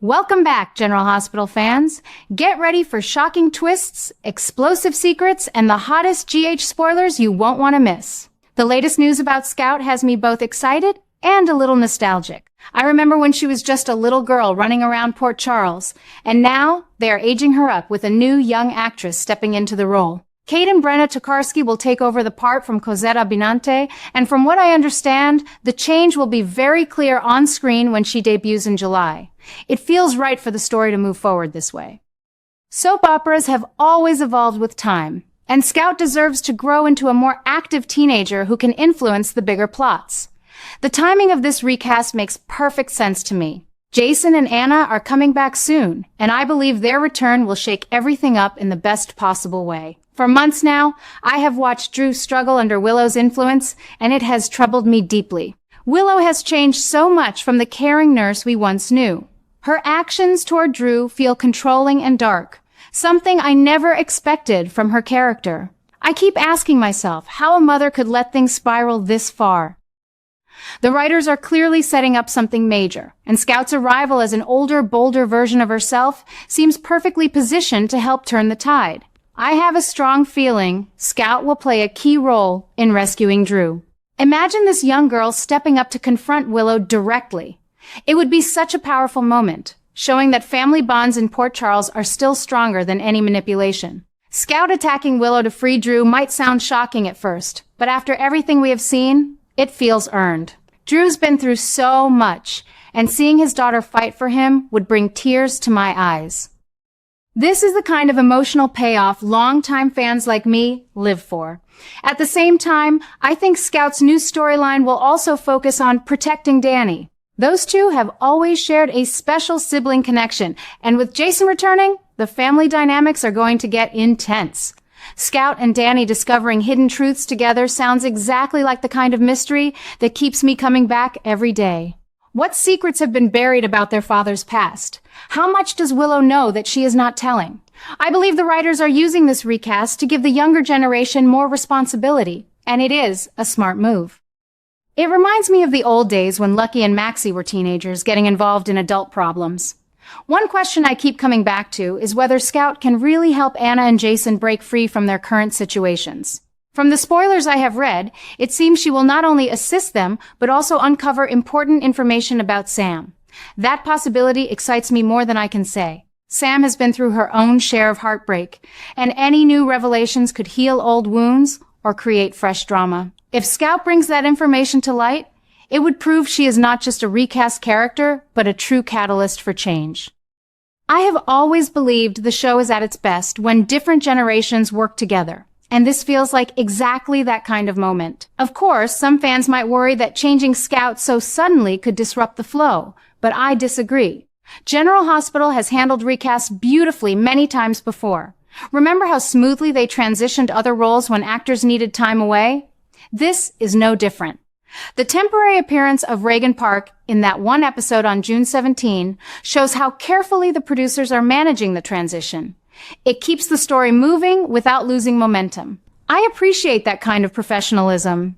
Welcome back, General Hospital fans. Get ready for shocking twists, explosive secrets, and the hottest GH spoilers you won't want to miss. The latest news about Scout has me both excited and a little nostalgic. I remember when she was just a little girl running around Port Charles, and now they are aging her up with a new young actress stepping into the role. Kate Brenna Tokarski will take over the part from Cosette Abinante, and from what I understand, the change will be very clear on screen when she debuts in July. It feels right for the story to move forward this way. Soap operas have always evolved with time, and Scout deserves to grow into a more active teenager who can influence the bigger plots. The timing of this recast makes perfect sense to me. Jason and Anna are coming back soon, and I believe their return will shake everything up in the best possible way. For months now, I have watched Drew struggle under Willow's influence, and it has troubled me deeply. Willow has changed so much from the caring nurse we once knew. Her actions toward Drew feel controlling and dark, something I never expected from her character. I keep asking myself how a mother could let things spiral this far. The writers are clearly setting up something major, and Scout's arrival as an older, bolder version of herself seems perfectly positioned to help turn the tide. I have a strong feeling Scout will play a key role in rescuing Drew. Imagine this young girl stepping up to confront Willow directly. It would be such a powerful moment, showing that family bonds in Port Charles are still stronger than any manipulation. Scout attacking Willow to free Drew might sound shocking at first, but after everything we have seen, it feels earned. Drew's been through so much, and seeing his daughter fight for him would bring tears to my eyes. This is the kind of emotional payoff longtime fans like me live for. At the same time, I think Scout's new storyline will also focus on protecting Danny. Those two have always shared a special sibling connection, and with Jason returning, the family dynamics are going to get intense. Scout and Danny discovering hidden truths together sounds exactly like the kind of mystery that keeps me coming back every day. What secrets have been buried about their father's past? How much does Willow know that she is not telling? I believe the writers are using this recast to give the younger generation more responsibility, and it is a smart move. It reminds me of the old days when Lucky and Maxie were teenagers getting involved in adult problems. One question I keep coming back to is whether Scout can really help Anna and Jason break free from their current situations. From the spoilers I have read, it seems she will not only assist them, but also uncover important information about Sam. That possibility excites me more than I can say. Sam has been through her own share of heartbreak, and any new revelations could heal old wounds or create fresh drama. If Scout brings that information to light, it would prove she is not just a recast character, but a true catalyst for change. I have always believed the show is at its best when different generations work together. And this feels like exactly that kind of moment. Of course, some fans might worry that changing Scout so suddenly could disrupt the flow, but I disagree. General Hospital has handled recasts beautifully many times before. Remember how smoothly they transitioned other roles when actors needed time away? This is no different. The temporary appearance of Reagan Park in that one episode on June 17 shows how carefully the producers are managing the transition. It keeps the story moving without losing momentum. I appreciate that kind of professionalism.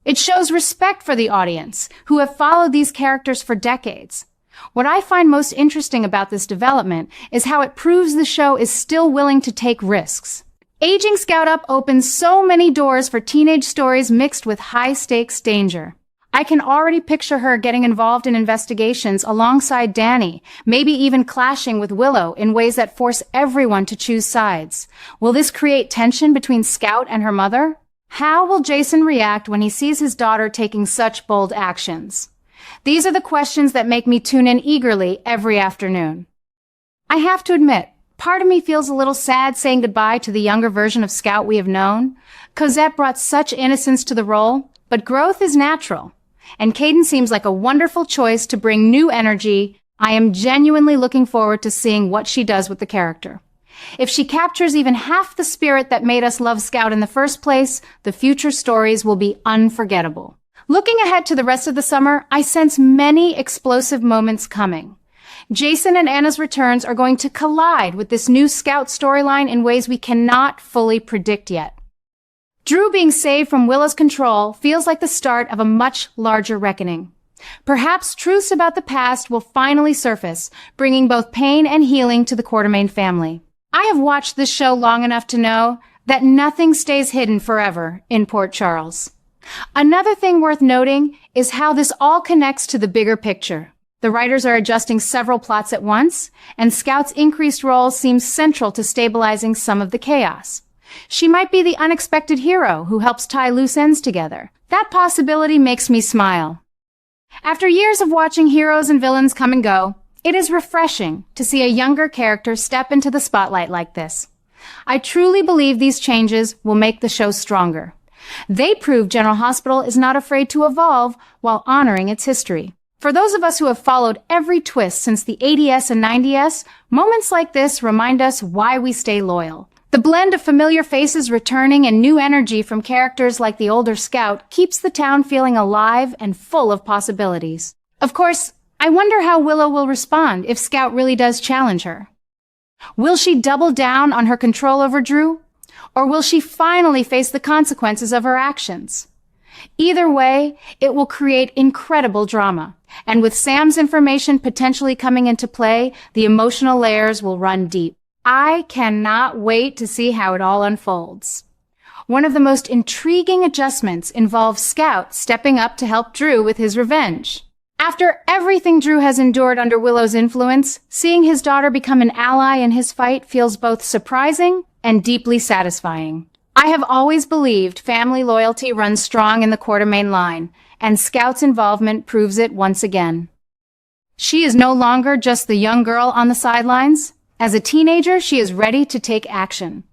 It shows respect for the audience, who have followed these characters for decades. What I find most interesting about this development is how it proves the show is still willing to take risks. Aging Scout up opens so many doors for teenage stories mixed with high-stakes danger. I can already picture her getting involved in investigations alongside Danny, maybe even clashing with Willow in ways that force everyone to choose sides. Will this create tension between Scout and her mother? How will Jason react when he sees his daughter taking such bold actions? These are the questions that make me tune in eagerly every afternoon. I have to admit, part of me feels a little sad saying goodbye to the younger version of Scout we have known. Cosette brought such innocence to the role, but growth is natural. And Caden seems like a wonderful choice to bring new energy. I am genuinely looking forward to seeing what she does with the character. If she captures even half the spirit that made us love Scout in the first place, the future stories will be unforgettable. Looking ahead to the rest of the summer, I sense many explosive moments coming. Jason and Anna's returns are going to collide with this new Scout storyline in ways we cannot fully predict yet. Drew being saved from Willow's control feels like the start of a much larger reckoning. Perhaps truths about the past will finally surface, bringing both pain and healing to the Quartermain family. I have watched this show long enough to know that nothing stays hidden forever in Port Charles. Another thing worth noting is how this all connects to the bigger picture. The writers are adjusting several plots at once, and Scout's increased role seems central to stabilizing some of the chaos. She might be the unexpected hero who helps tie loose ends together. That possibility makes me smile. After years of watching heroes and villains come and go, it is refreshing to see a younger character step into the spotlight like this. I truly believe these changes will make the show stronger. They prove General Hospital is not afraid to evolve while honoring its history. For those of us who have followed every twist since the 80s and 90s, moments like this remind us why we stay loyal. The blend of familiar faces returning and new energy from characters like the older Scout keeps the town feeling alive and full of possibilities. Of course, I wonder how Willow will respond if Scout really does challenge her. Will she double down on her control over Drew? Or will she finally face the consequences of her actions? Either way, it will create incredible drama. And with Sam's information potentially coming into play, the emotional layers will run deep. I cannot wait to see how it all unfolds. One of the most intriguing adjustments involves Scout stepping up to help Drew with his revenge. After everything Drew has endured under Willow's influence, seeing his daughter become an ally in his fight feels both surprising and deeply satisfying. I have always believed family loyalty runs strong in the Quartermain line, and Scout's involvement proves it once again. She is no longer just the young girl on the sidelines. As a teenager, she is ready to take action.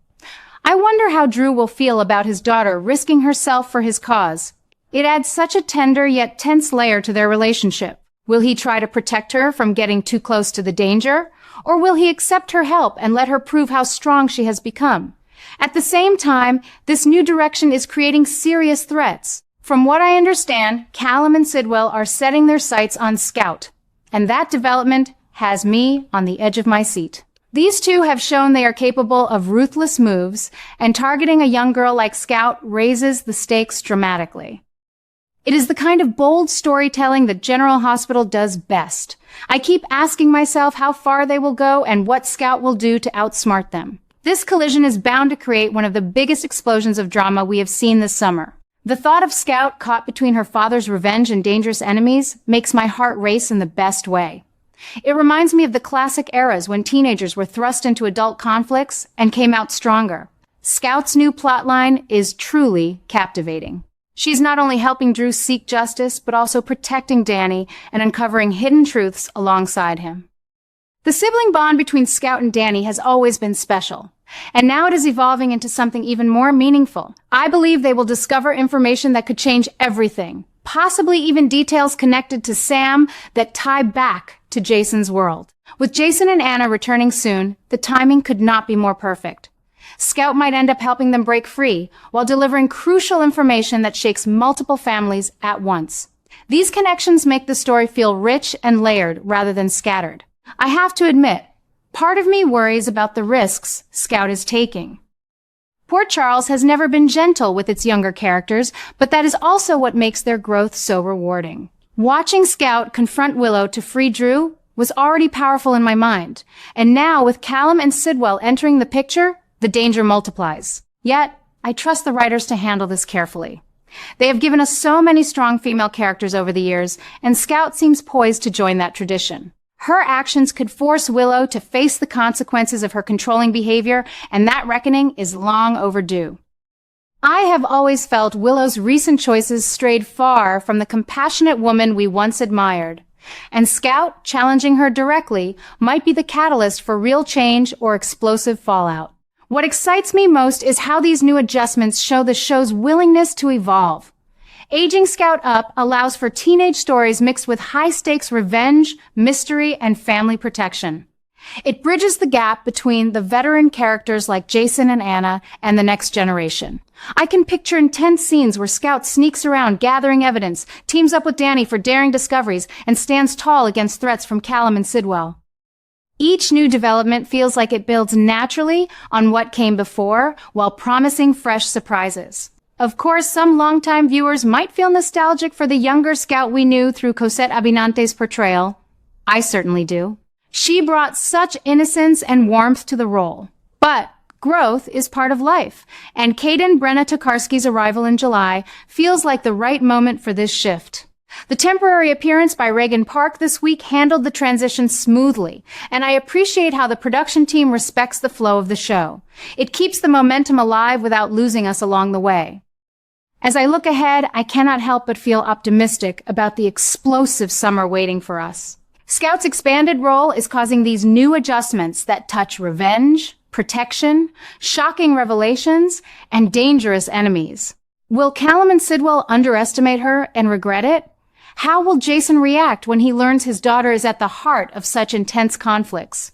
I wonder how Drew will feel about his daughter risking herself for his cause. It adds such a tender yet tense layer to their relationship. Will he try to protect her from getting too close to the danger? Or will he accept her help and let her prove how strong she has become? At the same time, this new direction is creating serious threats. From what I understand, Callum and Sidwell are setting their sights on Scout, and that development has me on the edge of my seat. These two have shown they are capable of ruthless moves, and targeting a young girl like Scout raises the stakes dramatically. It is the kind of bold storytelling that General Hospital does best. I keep asking myself how far they will go and what Scout will do to outsmart them. This collision is bound to create one of the biggest explosions of drama we have seen this summer. The thought of Scout caught between her father's revenge and dangerous enemies makes my heart race in the best way. It reminds me of the classic eras when teenagers were thrust into adult conflicts and came out stronger. Scout's new plotline is truly captivating. She's not only helping Drew seek justice, but also protecting Danny and uncovering hidden truths alongside him. The sibling bond between Scout and Danny has always been special, and now it is evolving into something even more meaningful. I believe they will discover information that could change everything, possibly even details connected to Sam that tie back to Jason's world. With Jason and Anna returning soon, the timing could not be more perfect. Scout might end up helping them break free while delivering crucial information that shakes multiple families at once. These connections make the story feel rich and layered rather than scattered. I have to admit, part of me worries about the risks Scout is taking. Port Charles has never been gentle with its younger characters, but that is also what makes their growth so rewarding. Watching Scout confront Willow to free Drew was already powerful in my mind, and now with Callum and Sidwell entering the picture, the danger multiplies. Yet, I trust the writers to handle this carefully. They have given us so many strong female characters over the years, and Scout seems poised to join that tradition. Her actions could force Willow to face the consequences of her controlling behavior, and that reckoning is long overdue. I have always felt Willow's recent choices strayed far from the compassionate woman we once admired, and Scout challenging her directly might be the catalyst for real change or explosive fallout. What excites me most is how these new adjustments show the show's willingness to evolve. Aging Scout up allows for teenage stories mixed with high-stakes revenge, mystery, and family protection. It bridges the gap between the veteran characters like Jason and Anna and the next generation. I can picture intense scenes where Scout sneaks around gathering evidence, teams up with Danny for daring discoveries, and stands tall against threats from Callum and Sidwell. Each new development feels like it builds naturally on what came before while promising fresh surprises. Of course, some longtime viewers might feel nostalgic for the younger Scout we knew through Cosette Abinante's portrayal. I certainly do. She brought such innocence and warmth to the role. But growth is part of life, and Kaden Brenna Tokarski's arrival in July feels like the right moment for this shift. The temporary appearance by Reagan Park this week handled the transition smoothly, and I appreciate how the production team respects the flow of the show. It keeps the momentum alive without losing us along the way. As I look ahead, I cannot help but feel optimistic about the explosive summer waiting for us. Scout's expanded role is causing these new adjustments that touch revenge, protection, shocking revelations, and dangerous enemies. Will Callum and Sidwell underestimate her and regret it? How will Jason react when he learns his daughter is at the heart of such intense conflicts?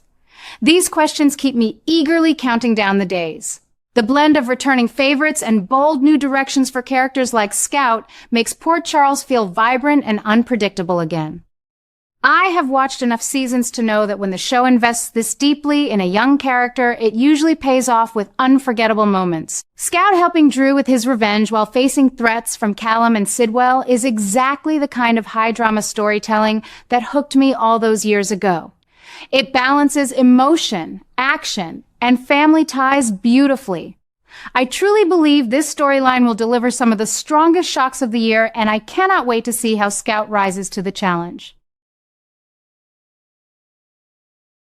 These questions keep me eagerly counting down the days. The blend of returning favorites and bold new directions for characters like Scout makes Port Charles feel vibrant and unpredictable again. I have watched enough seasons to know that when the show invests this deeply in a young character, it usually pays off with unforgettable moments. Scout helping Drew with his revenge while facing threats from Callum and Sidwell is exactly the kind of high-drama storytelling that hooked me all those years ago. It balances emotion, action, and family ties beautifully. I truly believe this storyline will deliver some of the strongest shocks of the year, and I cannot wait to see how Scout rises to the challenge.